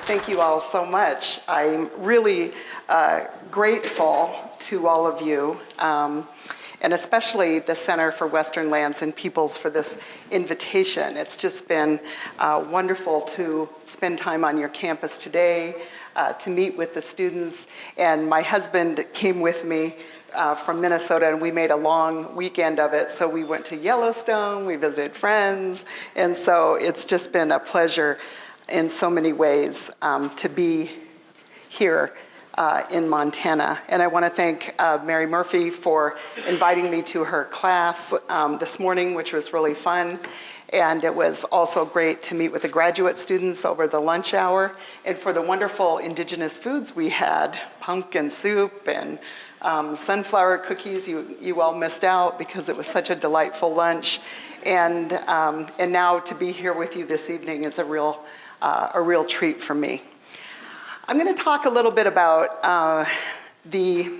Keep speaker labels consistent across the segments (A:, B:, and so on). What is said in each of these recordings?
A: Thank you all so much. I'm really grateful to all of you, and especially the Center for Western Lands and Peoples for this invitation. It's just been wonderful to spend time on your campus today, to meet with the students. And my husband came with me from Minnesota, and we made a long weekend of it. So we went to Yellowstone, we visited friends, and so it's just been a pleasure in so many ways to be here in Montana. And I want to thank Mary Murphy for inviting me to her class this morning, which was really fun. And it was also great to meet with the graduate students over the lunch hour, and for the wonderful indigenous foods we had, pumpkin soup and sunflower cookies. You all missed out because it was such a delightful lunch. And now to be here with you this evening is a real treat for me. I'm going to talk a little bit about the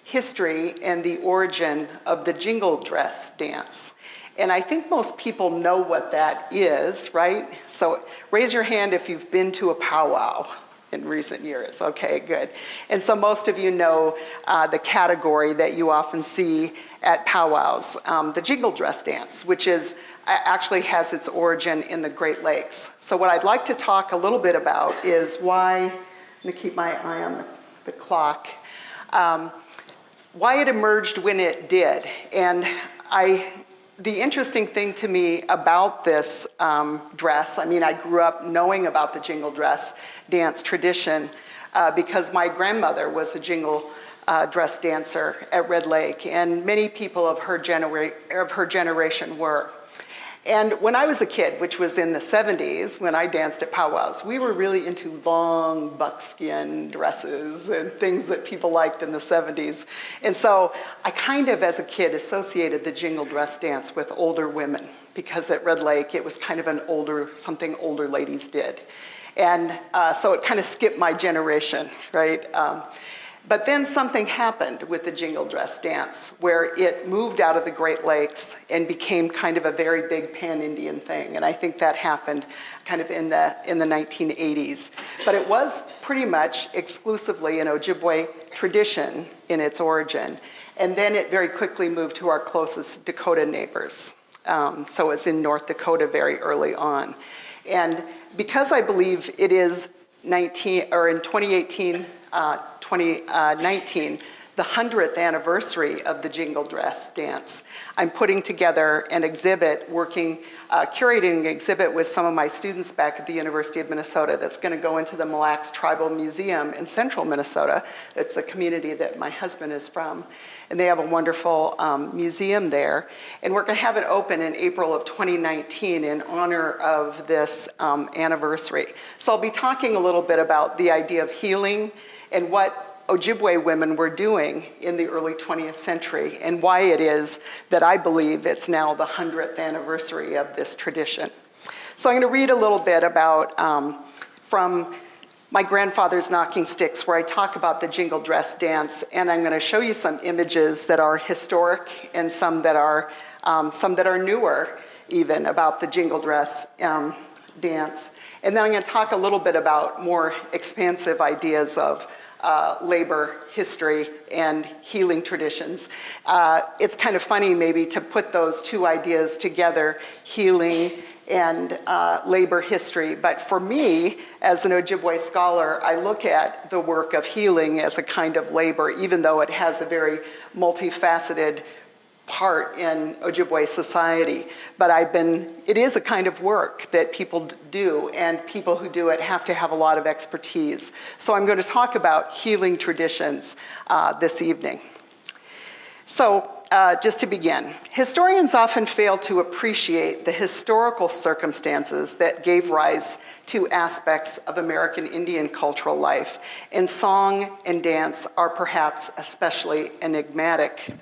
A: history and the origin of the Jingle Dress Dance. And I think most people know what that is, right? So raise your hand if you've been to a powwow in recent years. Okay, good. And so most of you know the category that you often see at powwows, the Jingle Dress Dance, which actually has its origin in the Great Lakes. So what I'd like to talk a little bit about is why, I'm going to keep my eye on the clock, why it emerged when it did. And the interesting thing to me about this dress, I grew up knowing about the Jingle Dress Dance tradition because my grandmother was a Jingle Dress dancer at Red Lake, and many people of her generation were. And when I was a kid, which was in the 70s, when I danced at powwows, we were really into long buckskin dresses and things that people liked in the 70s. And so I kind of, as a kid, associated the Jingle Dress Dance with older women, because at Red Lake, it was kind of something older ladies did. And so it kind of skipped my generation, right? But then something happened with the Jingle Dress Dance, where it moved out of the Great Lakes and became kind of a very big pan-Indian thing. And I think that happened kind of in the 1980s. But it was pretty much exclusively an Ojibwe tradition in its origin. And then it very quickly moved to our closest Dakota neighbors. So it was in North Dakota very early on. And because I believe it is in 2019, the 100th anniversary of the Jingle Dress Dance, I'm putting together an exhibit, curating an exhibit with some of my students back at the University of Minnesota that's going to go into the Mille Lacs Tribal Museum in central Minnesota. It's a community that my husband is from, and they have a wonderful museum there. And we're going to have it open in April of 2019 in honor of this anniversary. So I'll be talking a little bit about the idea of healing and what Ojibwe women were doing in the early 20th century, and why it is that I believe it's now the 100th anniversary of this tradition. So I'm going to read a little bit about from my grandfather's Knocking Sticks, where I talk about the Jingle Dress Dance, and I'm going to show you some images that are historic and some that are newer even about the Jingle Dress Dance. And then I'm going to talk a little bit about more expansive ideas of labor history and healing traditions. It's kind of funny maybe to put those two ideas together, healing and labor history. But for me, as an Ojibwe scholar, I look at the work of healing as a kind of labor, even though it has a very multifaceted part in Ojibwe society. But it is a kind of work that people do, and people who do it have to have a lot of expertise. So I'm going to talk about healing traditions this evening. So just to begin, historians often fail to appreciate the historical circumstances that gave rise to aspects of American Indian cultural life, and song and dance are perhaps especially enigmatic.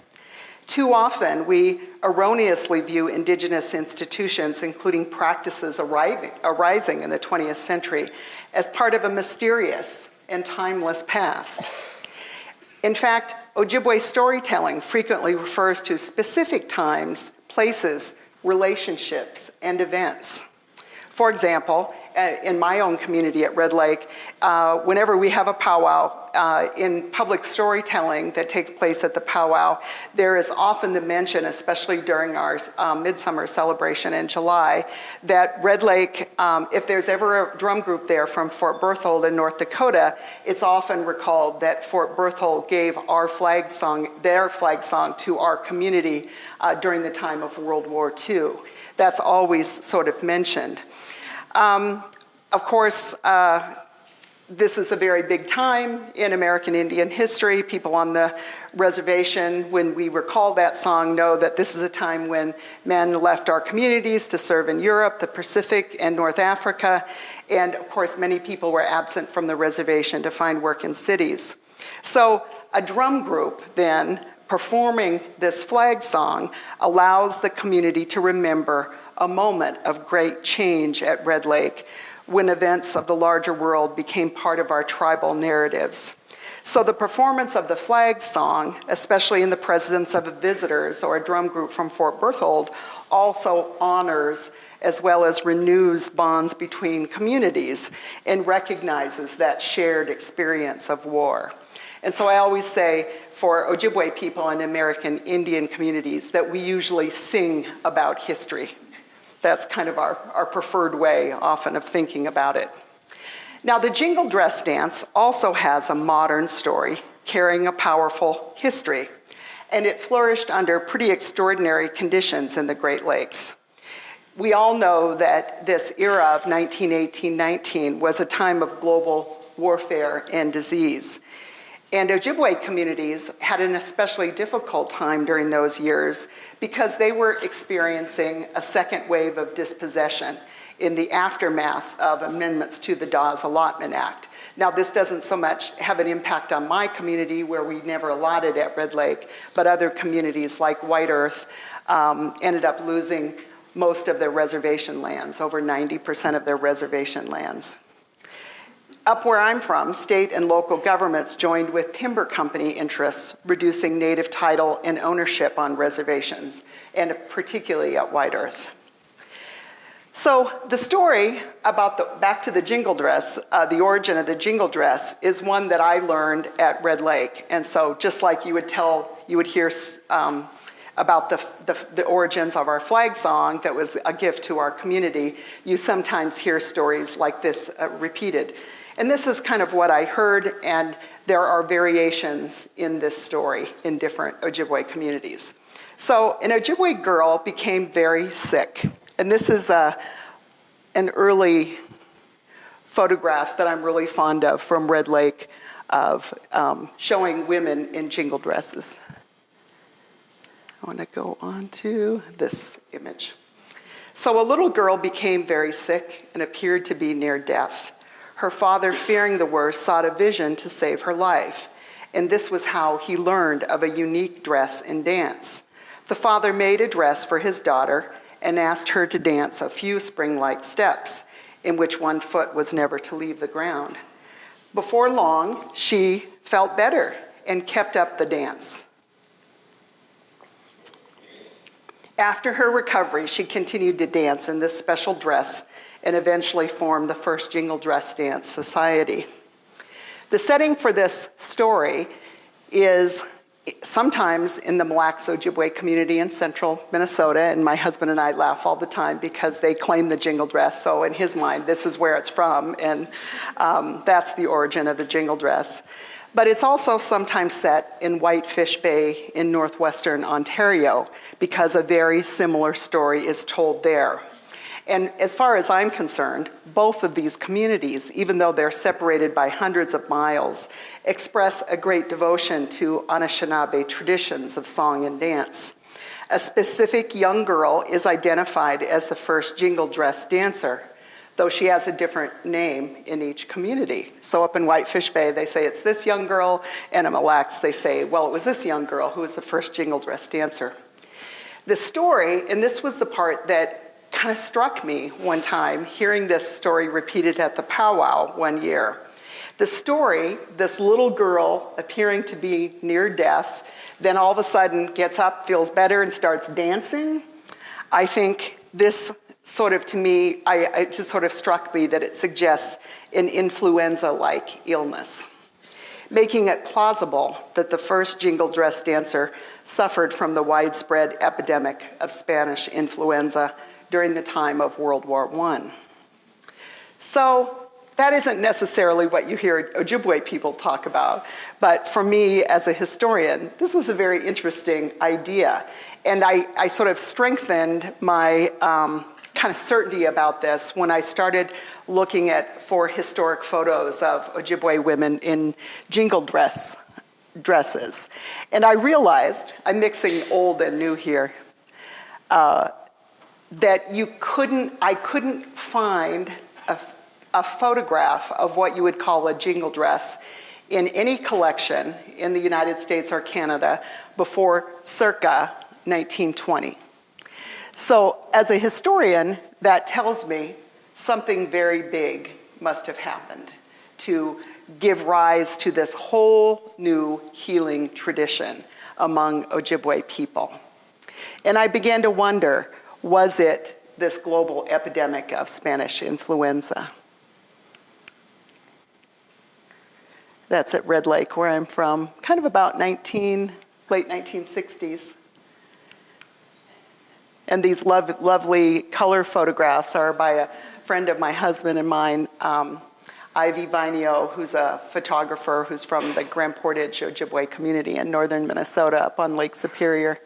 A: Too often, we erroneously view indigenous institutions, including practices arising in the 20th century, as part of a mysterious and timeless past. In fact, Ojibwe storytelling frequently refers to specific times, places, relationships, and events. For example, in my own community at Red Lake, whenever we have a powwow, in public storytelling that takes place at the powwow, there is often the mention, especially during our midsummer celebration in July, that Red Lake, if there's ever a drum group there from Fort Berthold in North Dakota, it's often recalled that Fort Berthold gave their flag song to our community during the time of World War II. That's always sort of mentioned. Of course, this is a very big time in American Indian history. People on the reservation, when we recall that song, know that this is a time when men left our communities to serve in Europe, the Pacific, and North Africa. And of course, many people were absent from the reservation to find work in cities. So a drum group then performing this flag song allows the community to remember a moment of great change at Red Lake, when events of the larger world became part of our tribal narratives. So the performance of the flag song, especially in the presence of visitors or a drum group from Fort Berthold, also honors as well as renews bonds between communities and recognizes that shared experience of war. And so I always say for Ojibwe people and American Indian communities that we usually sing about history. That's kind of our preferred way often of thinking about it. Now, the Jingle Dress Dance also has a modern story carrying a powerful history, and it flourished under pretty extraordinary conditions in the Great Lakes. We all know that this era of 1918-19 was a time of global warfare and disease. And Ojibwe communities had an especially difficult time during those years because they were experiencing a second wave of dispossession in the aftermath of amendments to the Dawes Allotment Act. Now, this doesn't so much have an impact on my community where we never allotted at Red Lake, but other communities like White Earth ended up losing most of their reservation lands, over 90% of their reservation lands. Up where I'm from, state and local governments joined with timber company interests, reducing native title and ownership on reservations, and particularly at White Earth. So the story about back to the jingle dress, the origin of the jingle dress, is one that I learned at Red Lake. And so just like you would hear about the origins of our flag song that was a gift to our community, you sometimes hear stories like this repeated. And this is kind of what I heard, and there are variations in this story in different Ojibwe communities. So an Ojibwe girl became very sick, and this is an early photograph that I'm really fond of from Red Lake of showing women in jingle dresses. I want to go on to this image. So a little girl became very sick and appeared to be near death. Her father, fearing the worst, sought a vision to save her life, and this was how he learned of a unique dress and dance. The father made a dress for his daughter and asked her to dance a few spring-like steps, in which one foot was never to leave the ground. Before long, she felt better and kept up the dance. After her recovery, she continued to dance in this special dress and eventually formed the first Jingle Dress Dance Society. The setting for this story is sometimes in the Mille Lacs Ojibwe community in central Minnesota, and my husband and I laugh all the time because they claim the jingle dress, so in his mind, this is where it's from, and that's the origin of the jingle dress. But it's also sometimes set in Whitefish Bay in northwestern Ontario because a very similar story is told there. And as far as I'm concerned, both of these communities, even though they're separated by hundreds of miles, express a great devotion to Anishinaabe traditions of song and dance. A specific young girl is identified as the first jingle dress dancer, though she has a different name in each community. So up in Whitefish Bay, they say it's this young girl, and in Mille Lacs, they say, well, it was this young girl who was the first jingle dress dancer. The story, and this was the part that kind of struck me one time, hearing this story repeated at the powwow one year. The story, this little girl appearing to be near death, then all of a sudden gets up, feels better, and starts dancing, I think this sort of, to me, it just sort of struck me that it suggests an influenza-like illness, making it plausible that the first jingle dress dancer suffered from the widespread epidemic of Spanish influenza during the time of World War I. So that isn't necessarily what you hear Ojibwe people talk about, but for me as a historian, this was a very interesting idea. And I sort of strengthened my kind of certainty about this when I started looking for historic photos of Ojibwe women in jingle dresses. And I realized, I'm mixing old and new here, that I couldn't find a photograph of what you would call a jingle dress in any collection in the United States or Canada before circa 1920. So as a historian, that tells me something very big must have happened to give rise to this whole new healing tradition among Ojibwe people. And I began to wonder, was it this global epidemic of Spanish influenza? That's at Red Lake, where I'm from, kind of about late 1960s. And these lovely color photographs are by a friend of my husband and mine, Ivy Vineo, who's a photographer who's from the Grand Portage Ojibwe community in northern Minnesota up on Lake Superior.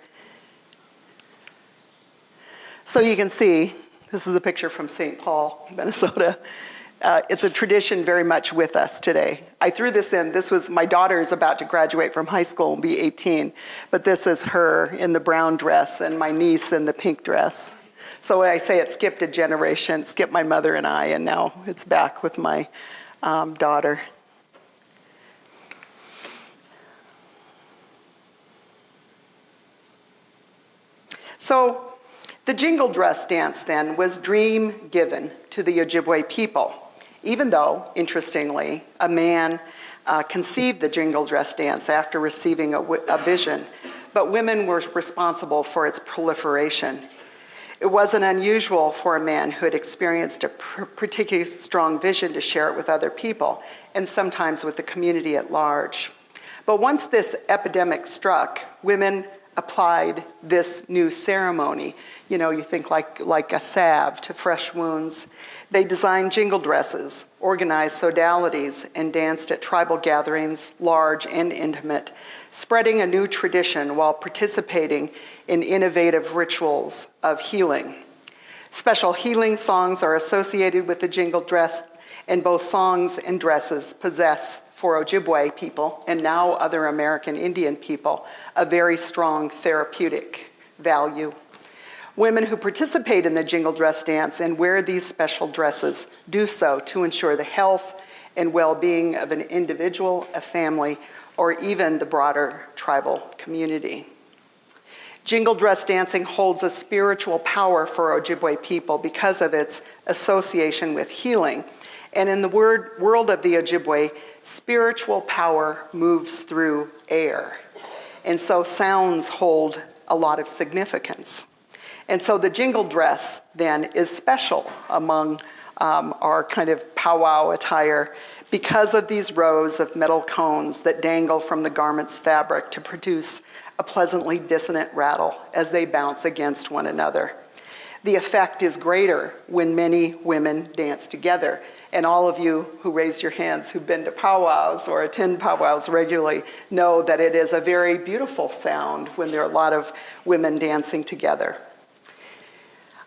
A: So you can see, this is a picture from St. Paul, Minnesota. It's a tradition very much with us today. I threw this in. My daughter's about to graduate from high school and be 18, but this is her in the brown dress and my niece in the pink dress. So when I say it skipped a generation, it skipped my mother and I, and now it's back with my daughter. So the jingle dress dance then was dream given to the Ojibwe people, even though, interestingly, a man conceived the jingle dress dance after receiving a vision, but women were responsible for its proliferation. It wasn't unusual for a man who had experienced a particularly strong vision to share it with other people, and sometimes with the community at large. But once this epidemic struck, women applied this new ceremony. You know, you think like a salve to fresh wounds. They designed jingle dresses, organized sodalities, and danced at tribal gatherings, large and intimate, spreading a new tradition while participating in innovative rituals of healing. Special healing songs are associated with the jingle dress, and both songs and dresses possess, for Ojibwe people, and now other American Indian people, a very strong therapeutic value. Women who participate in the jingle dress dance and wear these special dresses do so to ensure the health and well-being of an individual, a family, or even the broader tribal community. Jingle dress dancing holds a spiritual power for Ojibwe people because of its association with healing. And in the world of the Ojibwe, spiritual power moves through air. And so sounds hold a lot of significance. And so the jingle dress then is special among our kind of powwow attire because of these rows of metal cones that dangle from the garment's fabric to produce a pleasantly dissonant rattle as they bounce against one another. The effect is greater when many women dance together. And all of you who raised your hands who've been to powwows or attend powwows regularly know that it is a very beautiful sound when there are a lot of women dancing together.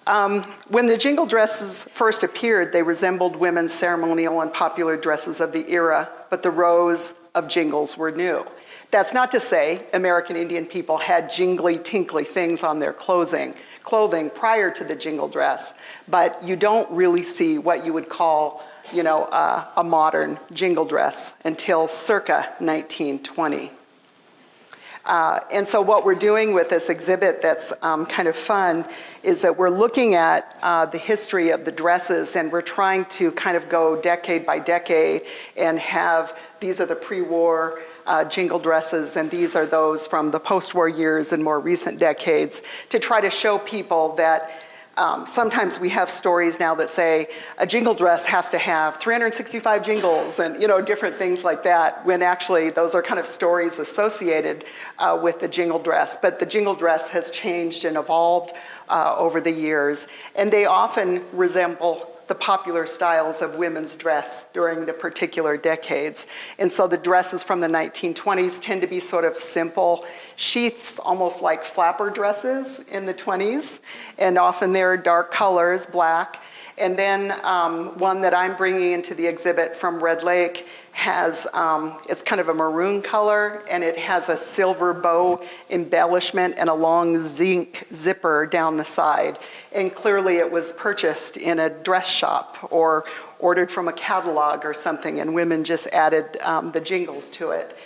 A: When the jingle dresses first appeared, they resembled women's ceremonial and popular dresses of the era, but the rows of jingles were new. That's not to say American Indian people had jingly, tinkly things on their clothing prior to the jingle dress, but you don't really see what you would call, a modern jingle dress until circa 1920. And so what we're doing with this exhibit that's kind of fun is that we're looking at the history of the dresses, and we're trying to kind of go decade by decade and have, these are the pre-war jingle dresses, and these are those from the post-war years and more recent decades, to try to show people that Sometimes we have stories now that say a jingle dress has to have 365 jingles and different things like that, when actually those are kind of stories associated with the jingle dress. But the jingle dress has changed and evolved over the years, and they often resemble the popular styles of women's dress during the particular decades. And so the dresses from the 1920s tend to be sort of simple sheaths, almost like flapper dresses in the 20s. And often they're dark colors, black. And then one that I'm bringing into the exhibit from Red Lake has, it's kind of a maroon color, and it has a silver bow embellishment and a long zinc zipper down the side. And clearly it was purchased in a dress shop or ordered from a catalog or something, and women just added the jingles to it.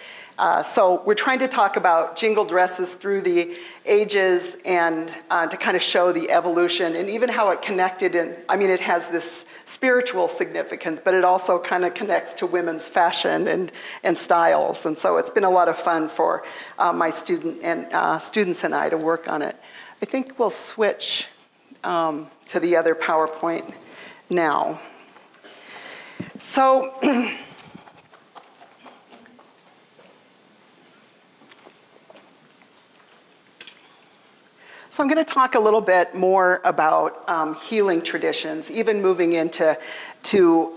A: So we're trying to talk about jingle dresses through the ages and to kind of show the evolution and even how it connected. It has this spiritual significance, but it also kind of connects to women's fashion and styles. And so it's been a lot of fun for my students and I to work on it. I think we'll switch to the other PowerPoint now. So So I'm going to talk a little bit more about healing traditions, even moving into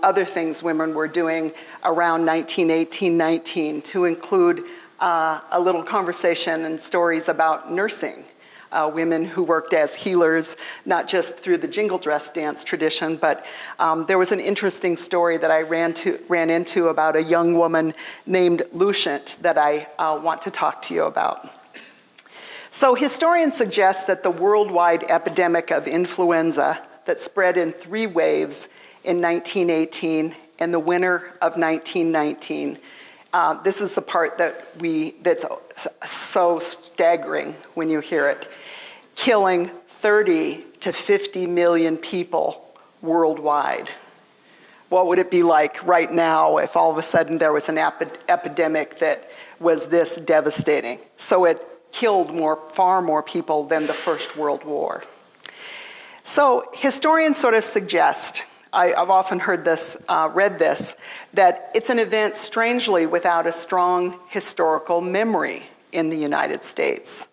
A: other things women were doing around 1918-19, to include a little conversation and stories about nursing. Women who worked as healers, not just through the jingle dress dance tradition, but there was an interesting story that I ran into about a young woman named Lucient that I want to talk to you about. So historians suggest that the worldwide epidemic of influenza that spread in 3 waves in 1918 and the winter of 1919, this is the part that's so staggering when you hear it, killing 30 to 50 million people worldwide. What would it be like right now if all of a sudden there was an epidemic that was this devastating? So it killed far more people than the First World War. So historians sort of suggest, I've often heard this, read this, that it's an event strangely without a strong historical memory in the United States,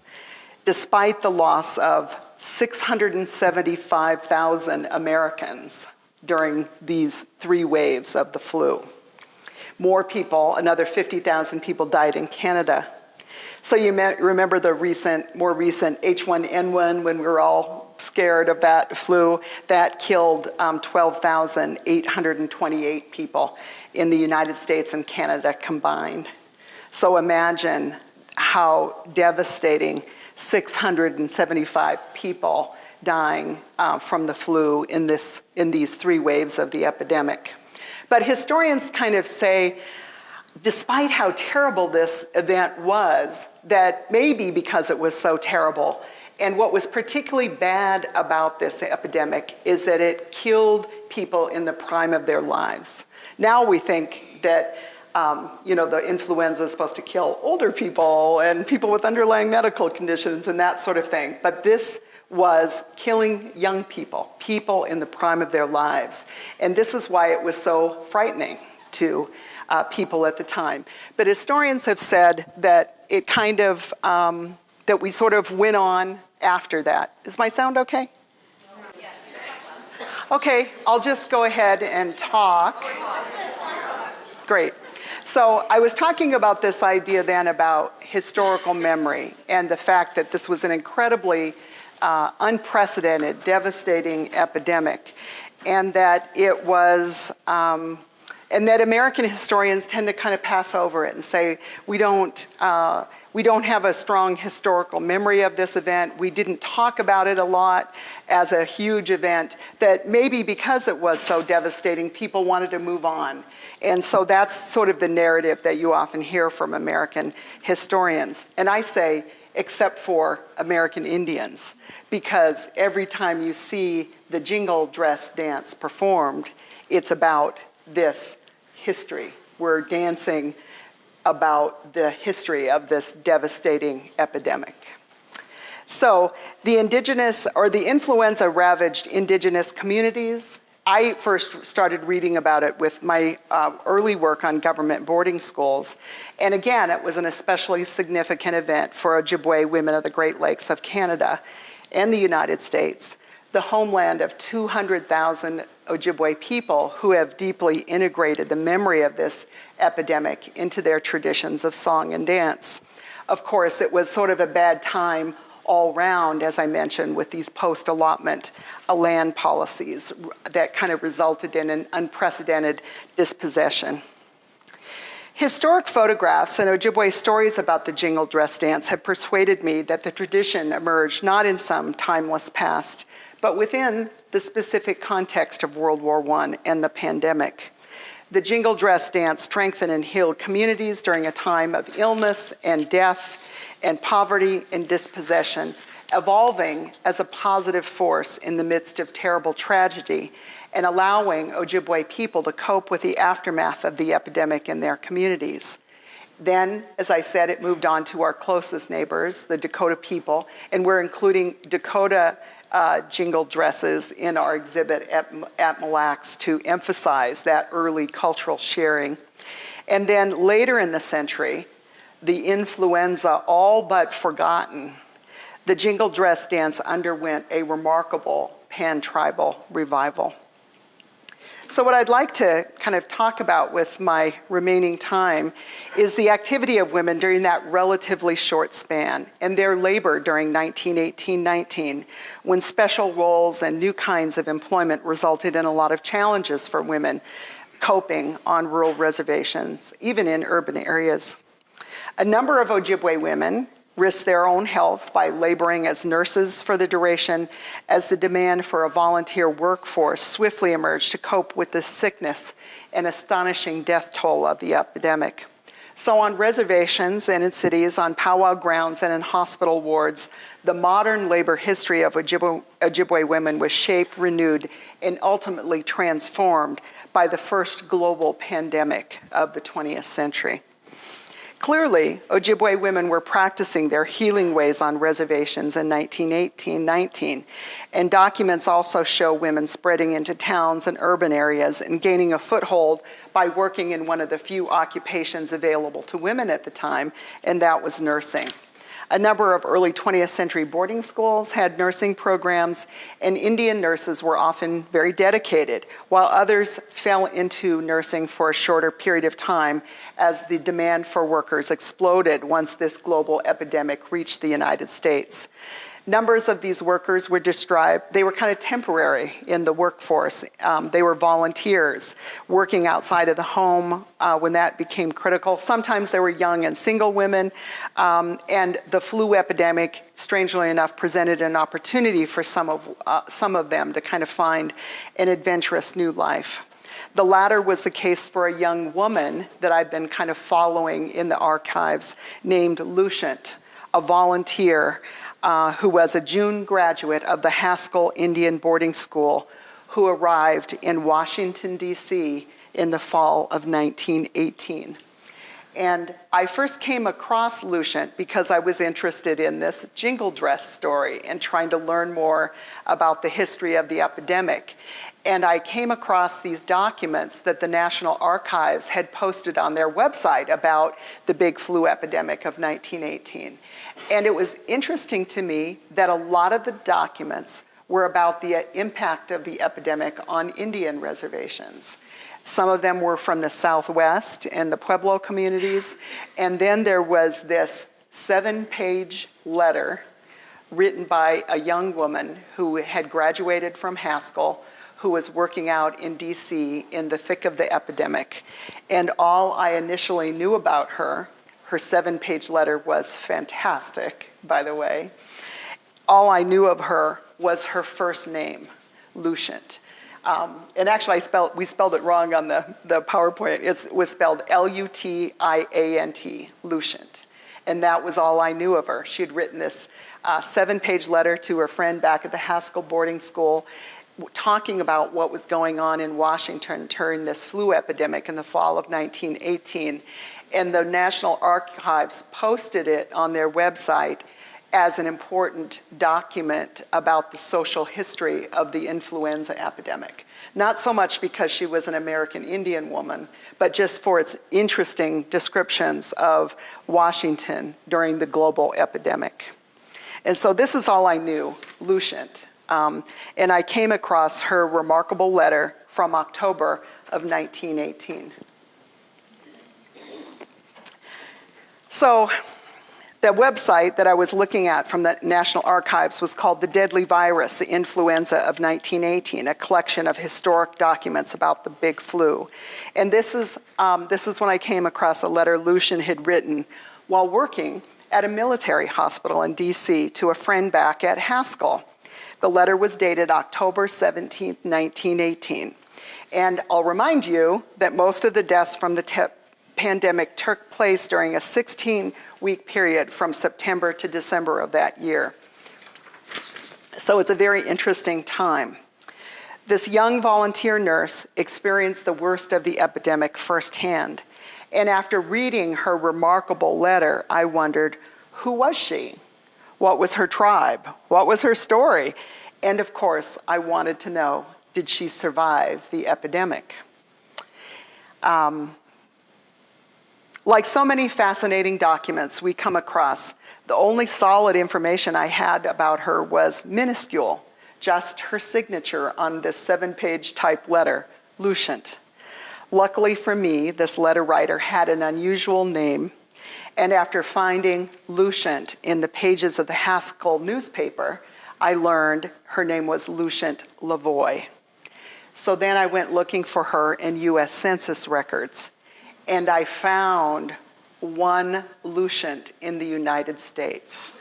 A: despite the loss of 675,000 Americans during these 3 waves of the flu. More people, another 50,000 people died in Canada. So you remember the more recent H1N1 when we were all scared of that flu, that killed 12,828 people in the United States and Canada combined. So imagine how devastating 675 people dying from the flu in these 3 waves of the epidemic. But historians kind of say, despite how terrible this event was, that maybe because it was so terrible, and what was particularly bad about this epidemic is that it killed people in the prime of their lives. Now we think that the influenza is supposed to kill older people and people with underlying medical conditions and that sort of thing. But this was killing young people, people in the prime of their lives. And this is why it was so frightening to people at the time. But historians have said that it kind of, that we sort of went on after that. Is my sound okay? Okay, I'll just go ahead and talk. Great. So I was talking about this idea then about historical memory and the fact that this was an incredibly unprecedented, devastating epidemic, and that it was, and that American historians tend to kind of pass over it and say, we don't have a strong historical memory of this event. We didn't talk about it a lot as a huge event, that maybe because it was so devastating, people wanted to move on. And so that's sort of the narrative that you often hear from American historians. And I say, except for American Indians, because every time you see the jingle dress dance performed, it's about this history. We're dancing about the history of this devastating epidemic. So the influenza ravaged indigenous communities. I first started reading about it with my early work on government boarding schools. And again, it was an especially significant event for Ojibwe women of the Great Lakes of Canada and the United States, the homeland of 200,000 Ojibwe people who have deeply integrated the memory of this epidemic into their traditions of song and dance. Of course, it was sort of a bad time all round, as I mentioned, with these post-allotment land policies that kind of resulted in an unprecedented dispossession. Historic photographs and Ojibwe stories about the Jingle Dress Dance have persuaded me that the tradition emerged not in some timeless past, but within the specific context of World War I and the pandemic. The Jingle Dress Dance strengthened and healed communities during a time of illness and death and poverty and dispossession, evolving as a positive force in the midst of terrible tragedy and allowing Ojibwe people to cope with the aftermath of the epidemic in their communities. Then, as I said, it moved on to our closest neighbors, the Dakota people, and we're including Dakota jingle dresses in our exhibit at Mille Lacs to emphasize that early cultural sharing. And then later in the century, the influenza all but forgotten, the Jingle Dress Dance underwent a remarkable pan-tribal revival. So what I'd like to kind of talk about with my remaining time is the activity of women during that relatively short span and their labor during 1918-19, when special roles and new kinds of employment resulted in a lot of challenges for women coping on rural reservations, even in urban areas. A number of Ojibwe women risked their own health by laboring as nurses for the duration, as the demand for a volunteer workforce swiftly emerged to cope with the sickness and astonishing death toll of the epidemic. So on reservations and in cities, on powwow grounds and in hospital wards, the modern labor history of Ojibwe women was shaped, renewed, and ultimately transformed by the first global pandemic of the 20th century. Clearly, Ojibwe women were practicing their healing ways on reservations in 1918-19, and documents also show women spreading into towns and urban areas and gaining a foothold by working in one of the few occupations available to women at the time, and that was nursing. A number of early 20th century boarding schools had nursing programs, and Indian nurses were often very dedicated, while others fell into nursing for a shorter period of time as the demand for workers exploded once this global epidemic reached the United States. Numbers of these workers were described, they were kind of temporary in the workforce. They were volunteers working outside of the home when that became critical. Sometimes they were young and single women, and the flu epidemic, strangely enough, presented an opportunity for some of them to kind of find an adventurous new life. The latter was the case for a young woman that I've been kind of following in the archives named Lucient, a volunteer who was a June graduate of the Haskell Indian Boarding School, who arrived in Washington, D.C. in the fall of 1918. And I first came across Lucient because I was interested in this jingle dress story and trying to learn more about the history of the epidemic. And I came across these documents that the National Archives had posted on their website about the big flu epidemic of 1918. And it was interesting to me that a lot of the documents were about the impact of the epidemic on Indian reservations. Some of them were from the Southwest and the Pueblo communities. And then there was this 7-page letter written by a young woman who had graduated from Haskell, who was working out in DC in the thick of the epidemic. And all I initially knew about her 7-page letter was fantastic, by the way. All I knew of her was her first name, Lucient. And actually, we spelled it wrong on the PowerPoint. It was spelled L-U-T-I-A-N-T, Lucient. And that was all I knew of her. She had written this 7-page letter to her friend back at the Haskell boarding school, talking about what was going on in Washington during this flu epidemic in the fall of 1918. And the National Archives posted it on their website as an important document about the social history of the influenza epidemic. Not so much because she was an American Indian woman, but just for its interesting descriptions of Washington during the global epidemic. And so this is all I knew, Lucient. And I came across her remarkable letter from October of 1918. So the website that I was looking at from the National Archives was called The Deadly Virus, the Influenza of 1918, a collection of historic documents about the big flu. And this is when I came across a letter Lucient had written while working at a military hospital in DC to a friend back at Haskell. The letter was dated October 17, 1918. And I'll remind you that most of the deaths from the pandemic took place during a 16-week period from September to December of that year. So it's a very interesting time. This young volunteer nurse experienced the worst of the epidemic firsthand. And after reading her remarkable letter, I wondered, who was she? What was her tribe? What was her story? And of course, I wanted to know, did she survive the epidemic? Like so many fascinating documents we come across, the only solid information I had about her was minuscule, just her signature on this 7-page typed letter, Lucient. Luckily for me, this letter writer had an unusual name, and after finding Lucient in the pages of the Haskell newspaper, I learned her name was Lucient Lavoie. So then I went looking for her in US Census records, and I found one Lucient in the United States.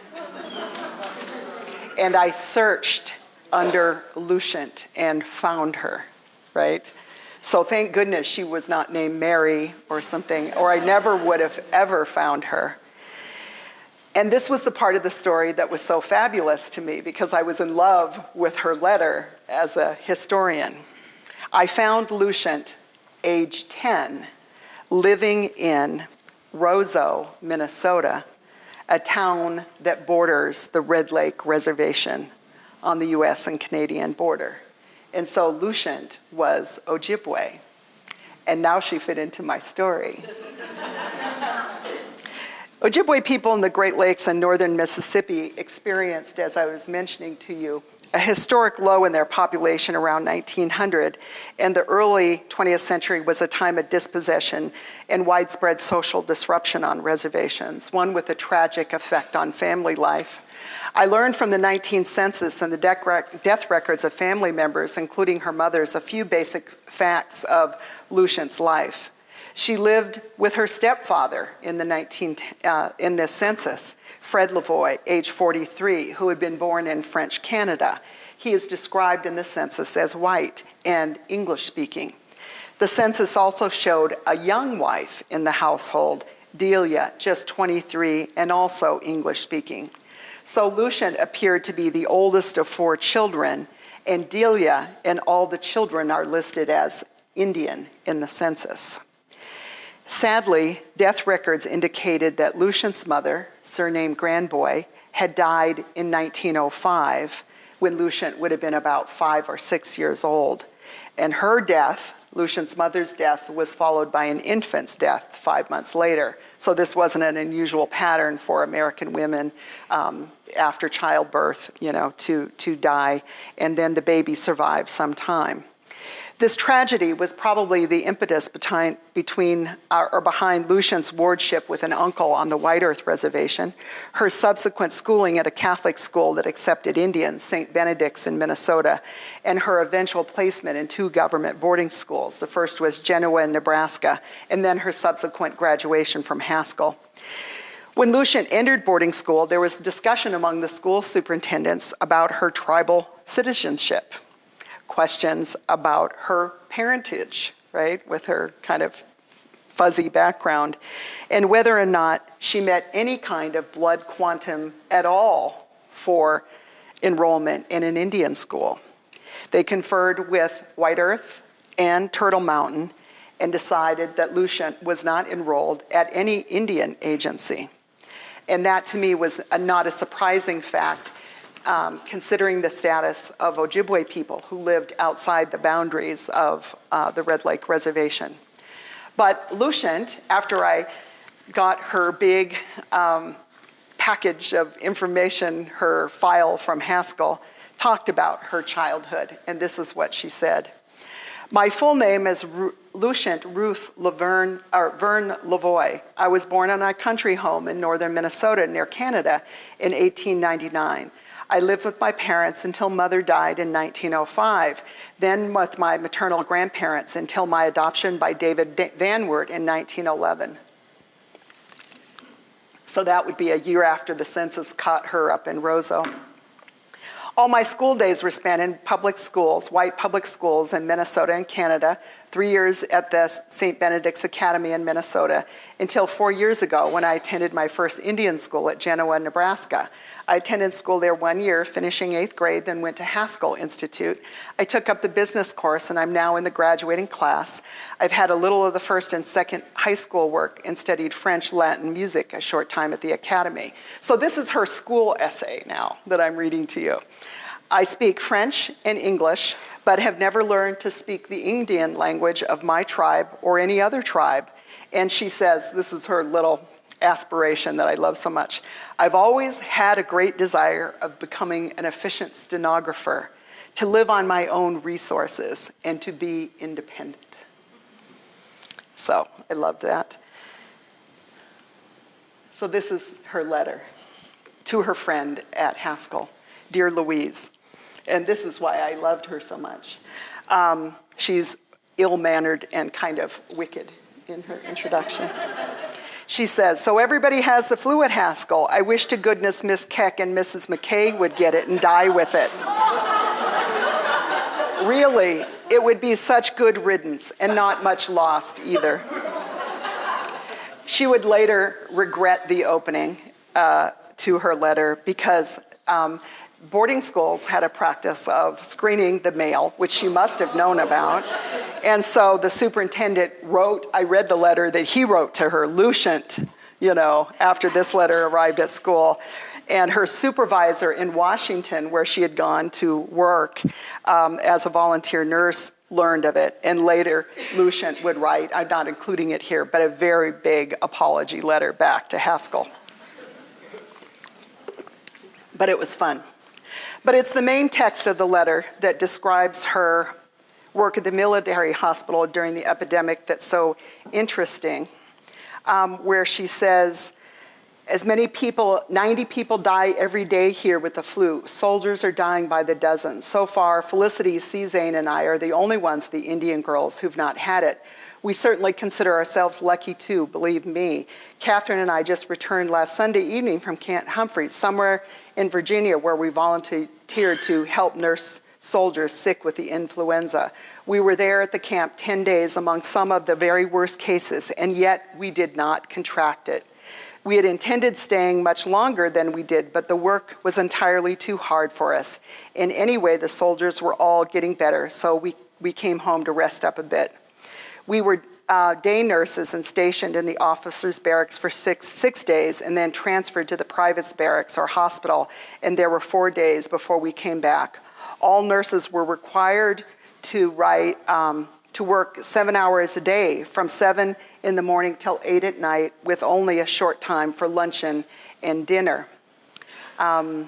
A: And I searched under Lucient and found her, right? So thank goodness she was not named Mary or something, or I never would have ever found her. And this was the part of the story that was so fabulous to me because I was in love with her letter as a historian. I found Lucient, age 10, living in Roseau, Minnesota, a town that borders the Red Lake Reservation on the US and Canadian border. And so Lucient was Ojibwe, and now she fit into my story. Ojibwe people in the Great Lakes and northern Mississippi experienced, as I was mentioning to you, a historic low in their population around 1900, and the early 20th century was a time of dispossession and widespread social disruption on reservations, one with a tragic effect on family life. I learned from the 19th census and the death records of family members, including her mother's, a few basic facts of Lucient's life. She lived with her stepfather in this census, Fred Lavoie, age 43, who had been born in French Canada. He is described in the census as white and English-speaking. The census also showed a young wife in the household, Delia, just 23, and also English-speaking. So Lucient appeared to be the oldest of 4 children, and Delia and all the children are listed as Indian in the census. Sadly, death records indicated that Lucient's mother, surnamed Grandboy, had died in 1905 when Lucient would have been about 5 or 6 years old. And her death, Lucient's mother's death, was followed by an infant's death 5 months later. So this wasn't an unusual pattern for American women after childbirth, to die, and then the baby survived some time. This tragedy was probably the impetus behind Lucient's wardship with an uncle on the White Earth Reservation, her subsequent schooling at a Catholic school that accepted Indians, St. Benedict's in Minnesota, and her eventual placement in 2 government boarding schools. The first was Genoa in Nebraska, and then her subsequent graduation from Haskell. When Lucient entered boarding school, there was discussion among the school superintendents about her tribal citizenship. Questions about her parentage, right, with her kind of fuzzy background, and whether or not she met any kind of blood quantum at all for enrollment in an Indian school. They conferred with White Earth and Turtle Mountain and decided that Lucient was not enrolled at any Indian agency. And that to me was not a surprising fact, considering the status of Ojibwe people who lived outside the boundaries of the Red Lake Reservation. But Lucient, after I got her big package of information, her file from Haskell, talked about her childhood, and this is what she said. My full name is Lucient Ruth Vern Lavoie. I was born in a country home in northern Minnesota near Canada in 1899. I lived with my parents until mother died in 1905, then with my maternal grandparents until my adoption by David Van Wert in 1911. So that would be a year after the census caught her up in Roseau. All my school days were spent in public schools, white public schools in Minnesota and Canada, 3 years at the St. Benedict's Academy in Minnesota, until 4 years ago when I attended my first Indian school at Genoa, Nebraska. I attended school there 1 year, finishing 8th grade, then went to Haskell Institute. I took up the business course, and I'm now in the graduating class. I've had a little of the first and second high school work and studied French, Latin, music a short time at the academy. So this is her school essay now that I'm reading to you. I speak French and English, but have never learned to speak the Indian language of my tribe or any other tribe. And she says, this is her little aspiration that I love so much. I've always had a great desire of becoming an efficient stenographer, to live on my own resources, and to be independent. So I love that. So this is her letter to her friend at Haskell, Dear Louise. And this is why I loved her so much. She's ill-mannered and kind of wicked in her introduction. She says, so everybody has the flu at Haskell. I wish to goodness Miss Keck and Mrs. McKay would get it and die with it. Really, it would be such good riddance and not much lost either. She would later regret the opening to her letter because boarding schools had a practice of screening the mail, which she must have known about. And so the superintendent I read the letter that he wrote to her, Lucient, after this letter arrived at school. And her supervisor in Washington, where she had gone to work as a volunteer nurse, learned of it. And later, Lucient would write, I'm not including it here, but a very big apology letter back to Haskell. But it was fun. But it's the main text of the letter that describes her work at the military hospital during the epidemic that's so interesting, where she says, as many people, 90 people die every day here with the flu. Soldiers are dying by the dozens. So far, Felicity, Cezanne, and I are the only ones, the Indian girls, who've not had it. We certainly consider ourselves lucky too, believe me. Catherine and I just returned last Sunday evening from Camp Humphreys, somewhere in Virginia, where we volunteered to help nurse soldiers sick with the influenza. We were there at the camp 10 days among some of the very worst cases, and yet we did not contract it. We had intended staying much longer than we did, but the work was entirely too hard for us. And anyway, the soldiers were all getting better, so we came home to rest up a bit. We were day nurses and stationed in the officers' barracks for six days and then transferred to the private's barracks or hospital, and there were 4 days before we came back. All nurses were required to work 7 hours a day, from 7 in the morning till 8 at night, with only a short time for luncheon and dinner. Let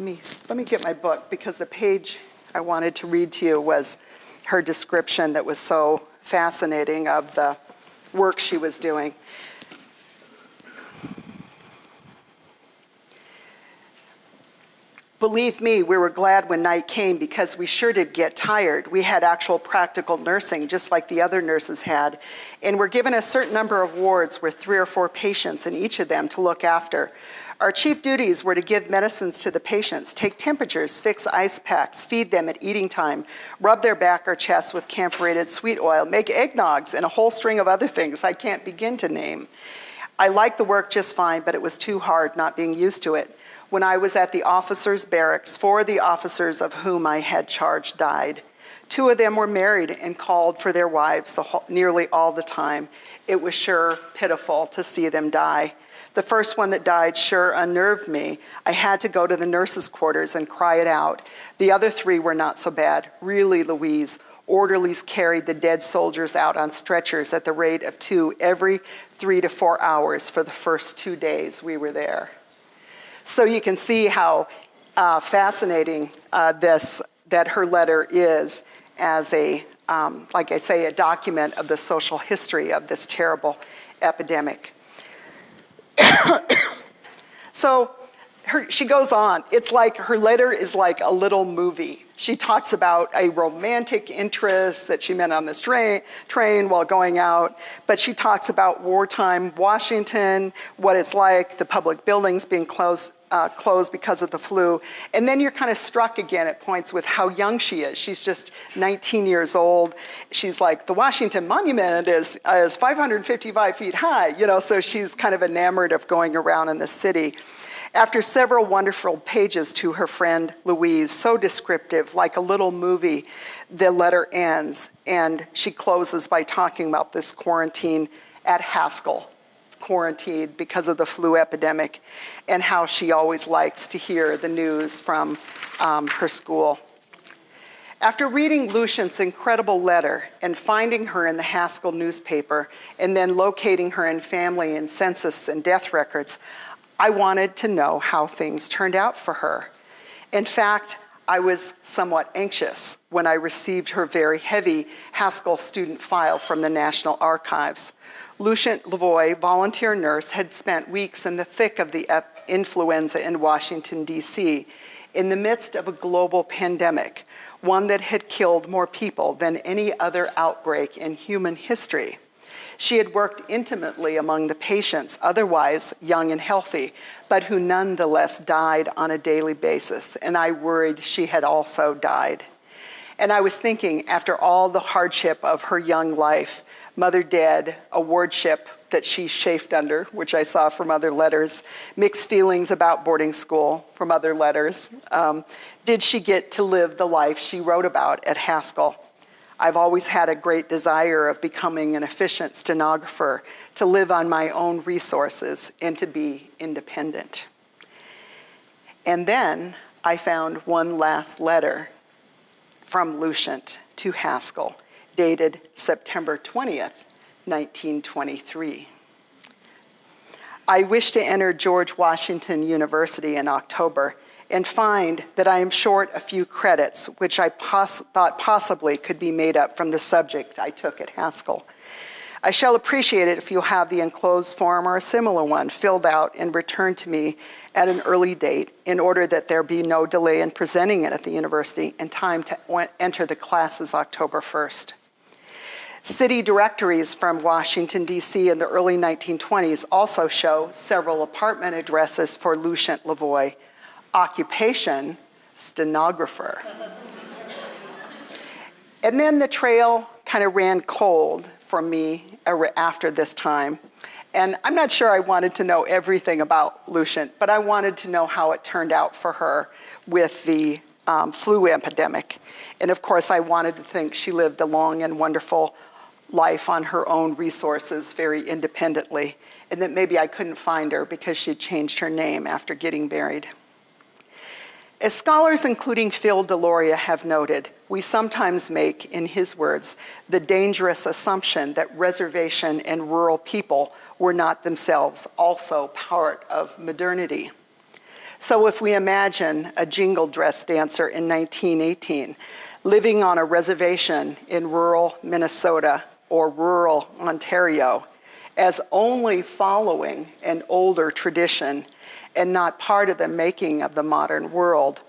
A: me get my book, because the page I wanted to read to you was her description that was so fascinating of the work she was doing. Believe me, we were glad when night came because we sure did get tired. We had actual practical nursing, just like the other nurses had, and were given a certain number of wards with 3 or 4 patients in each of them to look after. Our chief duties were to give medicines to the patients, take temperatures, fix ice packs, feed them at eating time, rub their back or chest with camphorated sweet oil, make eggnogs, and a whole string of other things I can't begin to name. I liked the work just fine, but it was too hard not being used to it. When I was at the officers' barracks, 4 of the officers of whom I had charge died. 2 of them were married and called for their wives nearly all the time. It was sure pitiful to see them die. The first one that died sure unnerved me. I had to go to the nurses' quarters and cry it out. The other 3 were not so bad. Really, Louise, orderlies carried the dead soldiers out on stretchers at the rate of 2 every 3 to 4 hours for the first 2 days we were there. So you can see how fascinating that her letter is as a, like I say, a document of the social history of this terrible epidemic. So she goes on. It's like her letter is like a little movie. She talks about a romantic interest that she met on this train while going out, but she talks about wartime Washington, what it's like, the public buildings being closed because of the flu. And then you're kind of struck again at points with how young she is. She's just 19 years old. She's like, the Washington Monument is 555 feet high, so she's kind of enamored of going around in the city. After several wonderful pages to her friend Louise, so descriptive, like a little movie, the letter ends, and she closes by talking about this quarantine at Haskell, quarantined because of the flu epidemic, and how she always likes to hear the news from her school. After reading Lucient's incredible letter and finding her in the Haskell newspaper, and then locating her in family and census and death records, I wanted to know how things turned out for her. In fact, I was somewhat anxious when I received her very heavy Haskell student file from the National Archives. Lucient Lavoie, volunteer nurse, had spent weeks in the thick of the influenza in Washington, D.C., in the midst of a global pandemic, one that had killed more people than any other outbreak in human history. She had worked intimately among the patients, otherwise young and healthy, but who nonetheless died on a daily basis, and I worried she had also died. And I was thinking, after all the hardship of her young life, mother dead, a wardship that she chafed under, which I saw from other letters, mixed feelings about boarding school from other letters, did she get to live the life she wrote about at Haskell? I've always had a great desire of becoming an efficient stenographer, to live on my own resources and to be independent. And then I found one last letter from Lucient to Haskell, dated September 20th, 1923. I wish to enter George Washington University in October and find that I am short a few credits, which I thought possibly could be made up from the subject I took at Haskell. I shall appreciate it if you'll have the enclosed form or a similar one filled out and returned to me at an early date in order that there be no delay in presenting it at the university in time to enter the classes October 1st. City directories from Washington, D.C. in the early 1920s also show several apartment addresses for Lucient Lavoie. Occupation, stenographer. And then the trail kind of ran cold for me after this time. And I'm not sure I wanted to know everything about Lucient, but I wanted to know how it turned out for her with the flu epidemic. And of course, I wanted to think she lived a long and wonderful life on her own resources very independently, and that maybe I couldn't find her because she changed her name after getting married. As scholars, including Phil Deloria, have noted, we sometimes make, in his words, the dangerous assumption that reservation and rural people were not themselves also part of modernity. So if we imagine a jingle dress dancer in 1918 living on a reservation in rural Minnesota or rural Ontario as only following an older tradition and not part of the making of the modern world,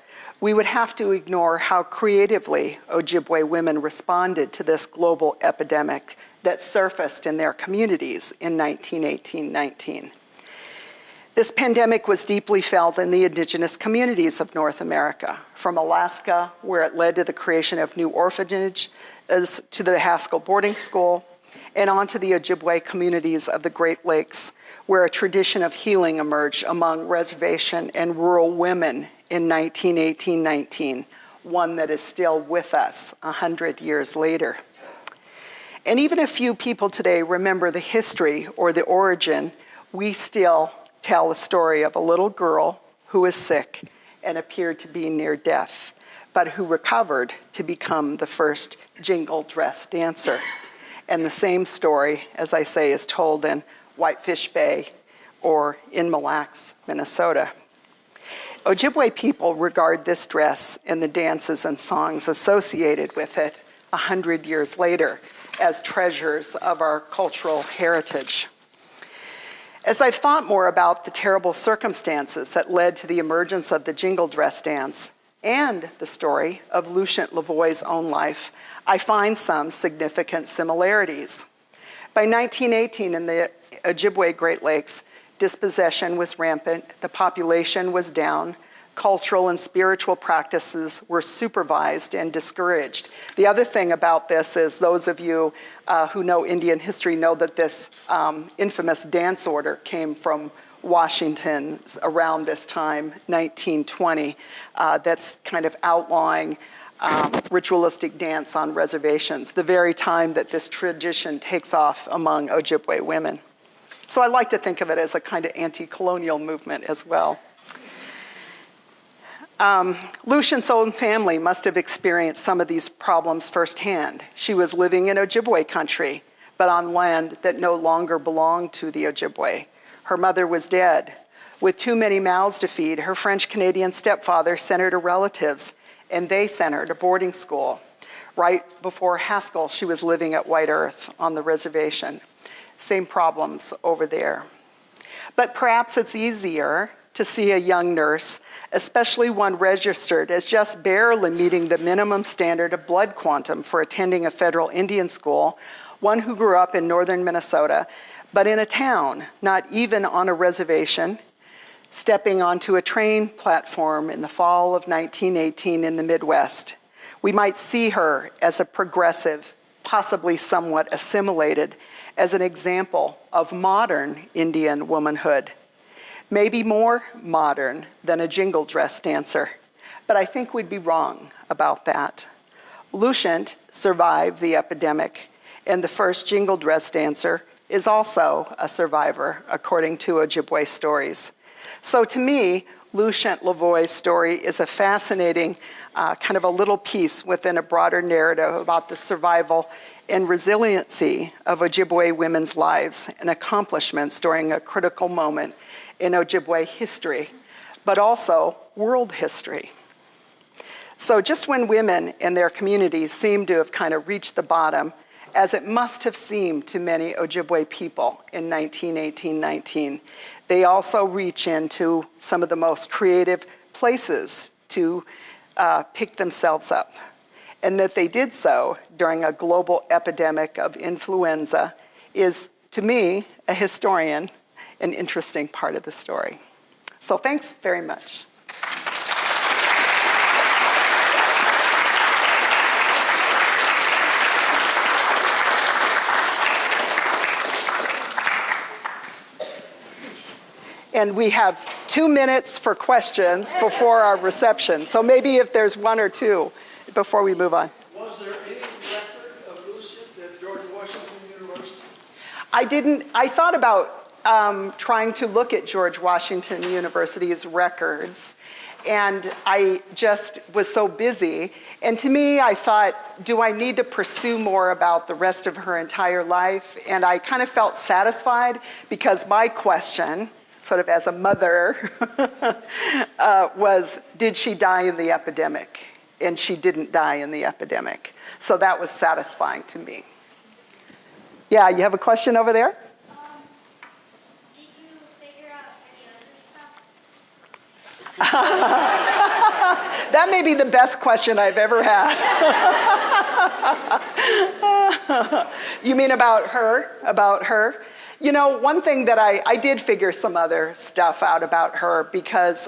A: we would have to ignore how creatively Ojibwe women responded to this global epidemic that surfaced in their communities in 1918-19. This pandemic was deeply felt in the indigenous communities of North America, from Alaska, where it led to the creation of new orphanages, to the Haskell boarding school, and onto the Ojibwe communities of the Great Lakes, where a tradition of healing emerged among reservation and rural women in 1918-19, one that is still with us 100 years later. And even if few people today remember the history or the origin, we still tell the story of a little girl who was sick and appeared to be near death, but who recovered to become the first jingle dress dancer. And the same story, as I say, is told in Whitefish Bay or in Mille Lacs, Minnesota. Ojibwe people regard this dress and the dances and songs associated with it 100 years later as treasures of our cultural heritage. As I've thought more about the terrible circumstances that led to the emergence of the jingle dress dance and the story of Lucient Lavoie's own life, I find some significant similarities. By 1918 in the Ojibwe Great Lakes, dispossession was rampant, the population was down, cultural and spiritual practices were supervised and discouraged. The other thing about this is those of you who know Indian history know that this infamous dance order came from Washington around this time, 1920, that's kind of outlawing ritualistic dance on reservations, the very time that this tradition takes off among Ojibwe women. So I like to think of it as a kind of anti-colonial movement as well. Lucient's own family must have experienced some of these problems firsthand. She was living in Ojibwe country, but on land that no longer belonged to the Ojibwe. Her mother was dead. With too many mouths to feed, her French-Canadian stepfather sent her to relatives, and they sent her to boarding school. Right before Haskell, she was living at White Earth on the reservation. Same problems over there. But perhaps it's easier to see a young nurse, especially one registered as just barely meeting the minimum standard of blood quantum for attending a federal Indian school, one who grew up in northern Minnesota, but in a town, not even on a reservation, stepping onto a train platform in the fall of 1918 in the Midwest. We might see her as a progressive, possibly somewhat assimilated, as an example of modern Indian womanhood. Maybe more modern than a jingle dress dancer, but I think we'd be wrong about that. Lucient survived the epidemic, and the first jingle dress dancer is also a survivor, according to Ojibwe stories. So to me, Lucient Lavoie's story is a fascinating kind of a little piece within a broader narrative about the survival and resiliency of Ojibwe women's lives and accomplishments during a critical moment in Ojibwe history, but also world history. So just when women and their communities seem to have kind of reached the bottom, as it must have seemed to many Ojibwe people in 1918-19, they also reach into some of the most creative places to pick themselves up. And that they did so during a global epidemic of influenza is, to me, a historian, an interesting part of the story. So thanks very much. And we have 2 minutes for questions before our reception. So maybe if there's one or two before we move on.
B: Was there any record of Lucient at George Washington University?
A: I thought about trying to look at George Washington University's records, and I just was so busy. And to me, I thought, do I need to pursue more about the rest of her entire life? And I kind of felt satisfied because my question, sort of as a mother, was, did she die in the epidemic? And she didn't die in the epidemic. So that was satisfying to me. Yeah, you have a question over there?
C: Did you figure out any other stuff?
A: That may be the best question I've ever had. You mean about her? About her? You know, one thing that I did figure some other stuff out about her because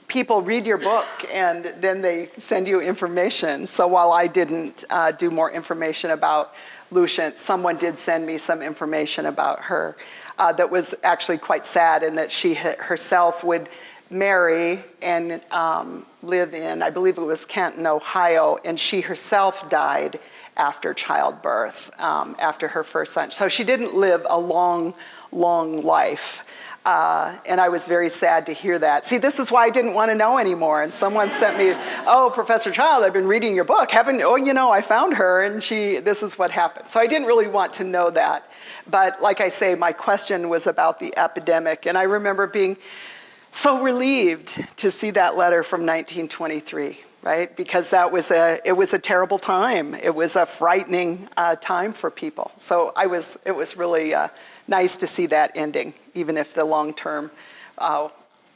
A: people read your book and then they send you information. So while I didn't do more information about Lucient, someone did send me some information about her that was actually quite sad, and that she herself would marry and live in, I believe it was Canton, Ohio, and she herself died after childbirth, after her first son. So she didn't live a long, long life. And I was very sad to hear that. See, this is why I didn't want to know anymore. And someone sent me, oh, Professor Child, I've been reading your book. I found her, and this is what happened. So I didn't really want to know that. But like I say, my question was about the epidemic. And I remember being so relieved to see that letter from 1923, right? Because it was a terrible time. It was a frightening time for people. So it was really nice to see that ending, even if the long term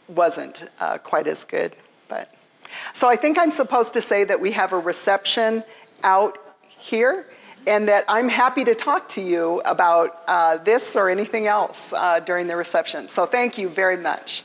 A: wasn't quite as good. So I think I'm supposed to say that we have a reception out here, and that I'm happy to talk to you about this or anything else during the reception. So thank you very much.